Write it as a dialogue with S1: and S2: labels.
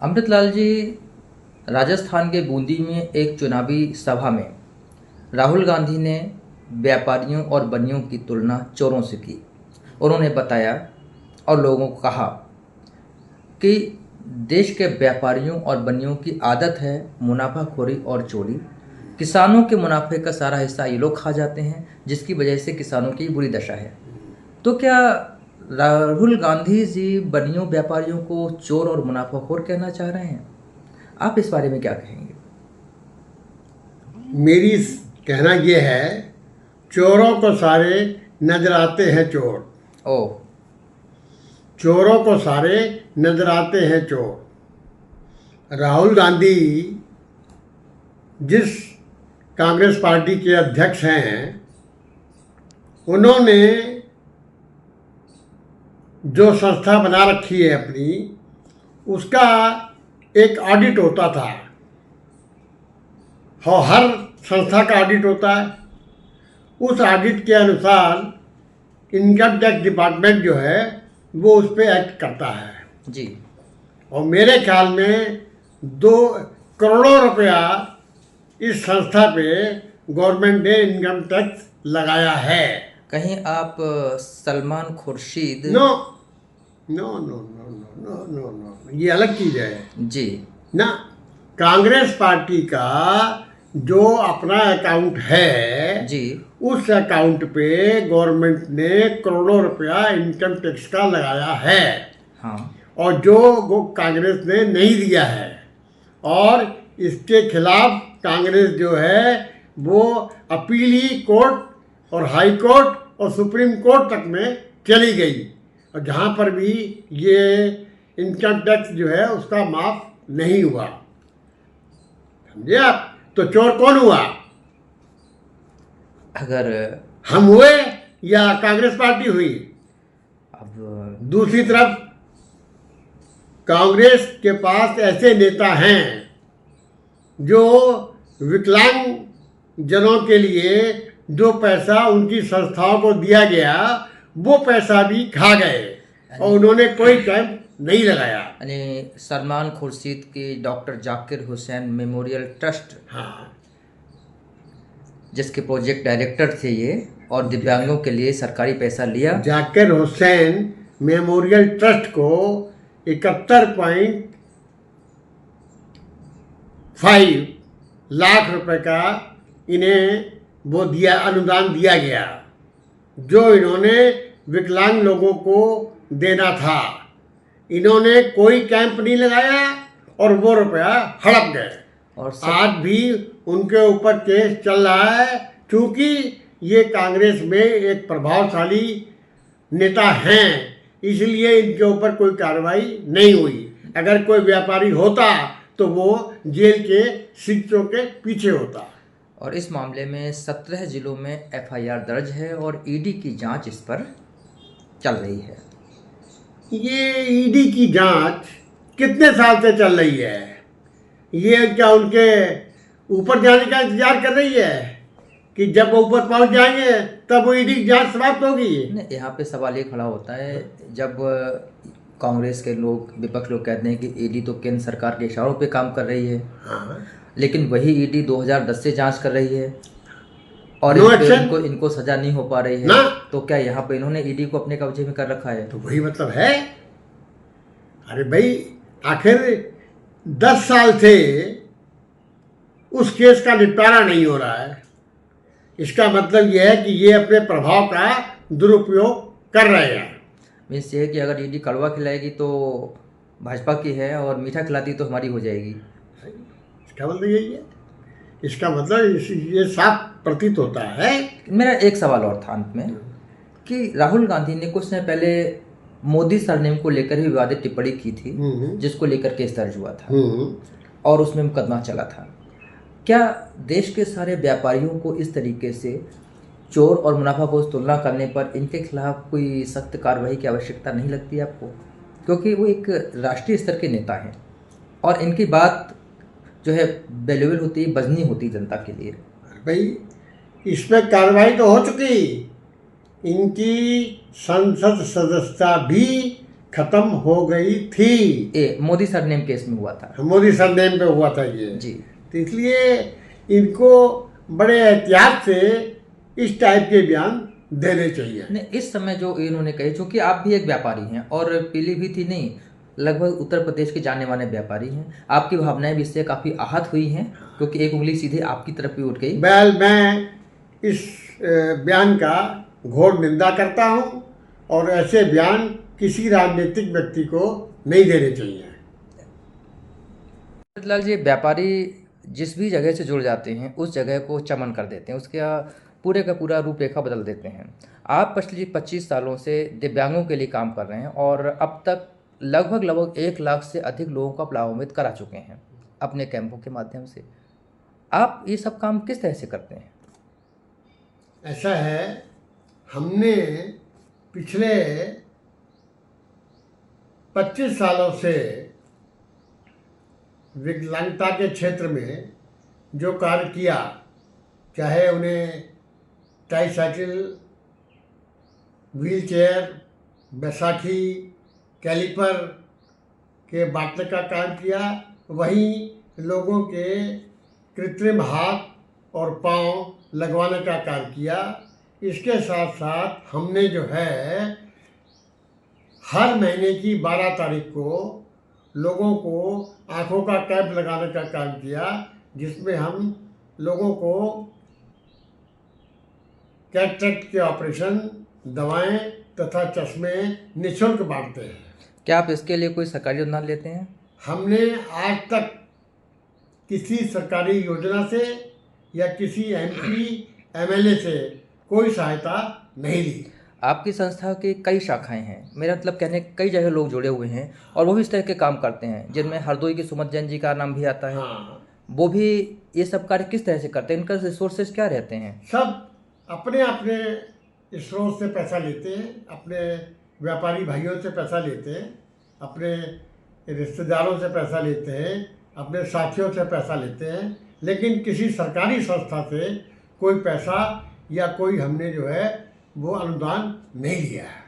S1: अमृतलाल जी, राजस्थान के बूंदी में एक चुनावी सभा में राहुल गांधी ने व्यापारियों और बनियों की तुलना चोरों से की। उन्होंने बताया और लोगों को कहा कि देश के व्यापारियों और बनियों की आदत है मुनाफाखोरी और चोरी। किसानों के मुनाफे का सारा हिस्सा ये लोग खा जाते हैं, जिसकी वजह से किसानों की बुरी दशा है। तो क्या राहुल गांधी जी बनियों व्यापारियों को चोर और मुनाफाखोर कहना चाह रहे हैं? आप इस बारे में क्या कहेंगे?
S2: मेरी कहना यह है, चोरों को सारे नजर आते हैं चोर।
S1: ओह।
S2: चोरों को सारे नजर आते हैं चोर। राहुल गांधी जिस कांग्रेस पार्टी के अध्यक्ष हैं, उन्होंने जो संस्था बना रखी है अपनी, उसका एक ऑडिट होता था। हर संस्था का ऑडिट होता है। उस ऑडिट के अनुसार इनकम टैक्स डिपार्टमेंट जो है वो उस पर एक्ट करता है
S1: जी।
S2: और मेरे ख्याल में 2 करोड़ों रुपया इस संस्था पे गवर्नमेंट ने इनकम टैक्स लगाया है।
S1: कहीं आप Salman Khurshid?
S2: No no no no no no no no, ये अलग चीज़ है
S1: जी
S2: ना। कांग्रेस पार्टी का जो अपना अकाउंट है
S1: जी।
S2: उस अकाउंट पे गवर्नमेंट ने करोड़ों रुपया इनकम टैक्स का लगाया है।
S1: हाँ।
S2: और जो कांग्रेस ने नहीं दिया है, और इसके खिलाफ कांग्रेस जो है वो अपीली कोर्ट और हाई कोर्ट और सुप्रीम कोर्ट तक में चली गई, और जहाँ पर भी ये इनकम टैक्स जो है उसका माफ नहीं हुआ। समझे आप? तो चोर कौन हुआ?
S1: अगर
S2: हम हुए या कांग्रेस पार्टी हुई?
S1: अब
S2: दूसरी तरफ कांग्रेस के पास ऐसे नेता हैं जो विकलांग जनों के लिए जो पैसा उनकी संस्थाओं को दिया गया वो पैसा भी खा गए और उन्होंने कोई कैंप नहीं लगाया।
S1: यानी सलमान खुर्शीद की doctor Zakir Hussain memorial trust,
S2: हाँ,
S1: जिसके प्रोजेक्ट डायरेक्टर थे ये, और दिव्यांगों के लिए सरकारी पैसा लिया।
S2: जाकिर हुसैन मेमोरियल ट्रस्ट को 71.5 लाख रुपए का इन्हें वो दिया, अनुदान दिया गया, जो इन्होंने विकलांग लोगों को देना था। इन्होंने कोई कैंप नहीं लगाया और वो रुपया हड़प गए।
S1: और
S2: आज भी उनके ऊपर केस चल रहा है, क्योंकि ये कांग्रेस में एक प्रभावशाली नेता हैं, इसलिए इनके ऊपर कोई कार्रवाई नहीं हुई। अगर कोई व्यापारी होता तो वो जेल के शीशों के पीछे होता।
S1: और इस मामले में 17 जिलों में एफआईआर दर्ज है और ईडी की जांच इस पर चल रही है।
S2: ये ईडी की जांच कितने साल से चल रही है? ये क्या उनके ऊपर जाने का इंतजार कर रही है कि जब वो ऊपर पहुंच जाएंगे तब वो ईडी की जांच समाप्त होगी?
S1: नहीं, यहाँ पे सवाल ये खड़ा होता है, जब कांग्रेस के लोग, विपक्ष लोग कहते हैं कि ईडी तो केंद्र सरकार के इशारों पे काम कर रही है।
S2: हाँ।
S1: लेकिन वही ईडी 2010 से जांच कर रही है और
S2: No
S1: इस पे
S2: action?
S1: इनको सजा नहीं हो पा रही है
S2: ना।
S1: तो क्या यहाँ पे इन्होंने ईडी को अपने कब्जे में कर रखा है?
S2: तो वही मतलब है। अरे भाई, आखिर 10 साल से उस केस का निपटारा नहीं हो रहा है। इसका मतलब यह है कि ये अपने प्रभाव का दुरुपयोग कर रहे हैं।
S1: मीन्स ये है कि अगर ईडी कड़वा खिलाएगी तो भाजपा की है और मीठा खिलाती तो हमारी हो जाएगी।
S2: इसका मतलब यही है। इसका मतलब ये साफ प्रतीत होता है।
S1: मेरा एक सवाल और था अंत में कि राहुल गांधी ने कुछ समय पहले मोदी सरनेम को लेकर ही विवादित टिप्पणी की थी, जिसको लेकर केस दर्ज हुआ था और उसमें मुकदमा चला था। क्या देश के सारे व्यापारियों को इस तरीके से चोर और मुनाफाखोर तुलना करने पर इनके खिलाफ कोई सख्त कार्रवाई की आवश्यकता नहीं लगती आपको? क्योंकि वो एक राष्ट्रीय स्तर के नेता हैं और इनकी बात जो है वैल्यूएबल होती है, बजनी होती है जनता के लिए।
S2: भाई, इस पर कार्रवाई तो हो चुकी। इनकी संसद सदस्यता भी खत्म हो गई थी।
S1: मोदी सरनेम केस में हुआ था।
S2: मोदी सरनेम पे हुआ था ये
S1: जी।
S2: तो इसलिए इनको बड़े एहतियात से इस टाइप के बयान देने चाहिए।
S1: नहीं, इस समय जो इन्होंने कही, चूंकि आप भी एक व्यापारी हैं और पीलीभीत ही नहीं, लगभग उत्तर प्रदेश के जाने माने व्यापारी हैं, आपकी भावनाएं भी इससे काफ़ी आहत हुई हैं, क्योंकि एक उंगली सीधे आपकी तरफ भी उठ गई।
S2: मैं इस बयान का घोर निंदा करता हूं और ऐसे बयान किसी राजनीतिक व्यक्ति को नहीं देने चाहिए।
S1: लाल जी, व्यापारी जिस भी जगह से जुड़ जाते हैं उस जगह को चमन कर देते हैं, उसका पूरे का पूरा रूपरेखा बदल देते हैं। आप पिछले 25 सालों से दिव्यांगों के लिए काम कर रहे हैं और अब तक लगभग 1 लाख से अधिक लोगों को आप लाभान्वित करा चुके हैं अपने कैंपों के माध्यम से। आप ये सब काम किस तरह से करते हैं?
S2: ऐसा है, हमने पिछले 25 सालों से विकलांगता के क्षेत्र में जो कार्य किया, चाहे उन्हें ट्राईसाइकिल, व्हील चेयर, बैसाखी, कैलिपर के बांटने का काम किया, वहीं लोगों के कृत्रिम हाथ और पांव लगवाने का कार्य किया। इसके साथ साथ हमने जो है हर महीने की 12 तारीख को लोगों को आँखों का कैंप लगाने का काम किया, जिसमें हम लोगों को कैटरेक्ट के ऑपरेशन, दवाएं तथा चश्मे निःशुल्क बांटते हैं।
S1: क्या आप इसके लिए कोई सरकारी अनुदान लेते हैं?
S2: हमने आज तक किसी सरकारी योजना से या किसी MP MLA से कोई सहायता नहीं ली।
S1: आपकी संस्था की कई शाखाएं हैं, मेरा मतलब कहने कई जगह लोग जुड़े हुए हैं और वो भी इस तरह के काम करते हैं, जिनमें हरदोई की सुमत जैन जी का नाम भी आता है।
S2: हाँ,
S1: वो भी ये सब कार्य किस तरह से करते हैं? इनका रिसोर्सेज क्या रहते हैं?
S2: सब अपने अपने स्रोत से पैसा लेते हैं, अपने व्यापारी भाइयों से पैसा लेते हैं, अपने रिश्तेदारों से पैसा लेते हैं, अपने साथियों से पैसा लेते हैं, लेकिन किसी सरकारी संस्था से कोई पैसा या कोई हमने जो है वो अनुदान नहीं लिया है।